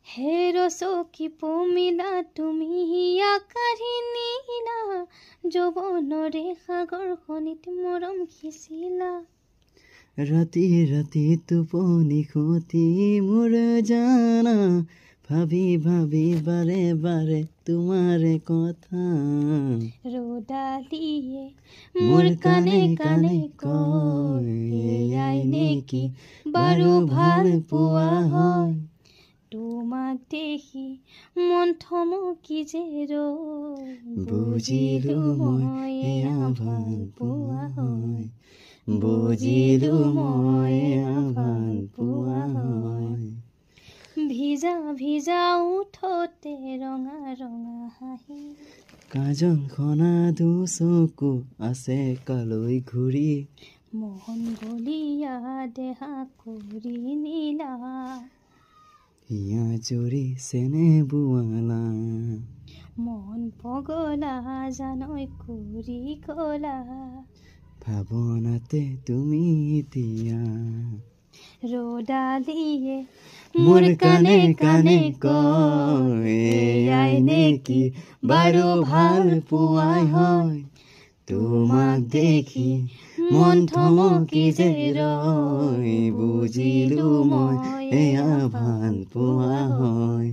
হেৰচকি পমিলা তুমি আকাৰী নীলা যৌৱনৰে সাগৰ খনিত মৰম সিঁচিলা ৰাতি ৰাতি টোপনি খতি মোৰ জানা ভাবি ভাবি বাৰে বাৰে তোমাৰে কথা ৰ'দালিয়ে মোৰ কানে কানে কয় এয়াই নেকি বাৰু ভাল পোৱা হয় তোমাক দেখি মন থমকি যে ৰয় বুজিলো মই এয়া ভাল পোৱা হয় বুজিলো মই এয়া ভাল পোৱা হয় ভিজা ভিজা উঠতে ৰঙা ৰঙা হাঁহি কাজল খনা দুচকু আছে কালৈ ঘূৰি মন বলিয়া দেহা কৰি নীলা হিয়া জুৰি চেনে বোৱালা মন পগলা জানৈ কৰি গলা ভাৱনাতে তুমি এতিয়া ৰ'দালিয়ে মোৰ কানে কানে কয় এয়াই নেকি বাৰু ভাল পোৱাই হয় তোমাক দেখি মন থমকি যে ৰয় বুজিলো মই এয়া ভাল পোৱা হয়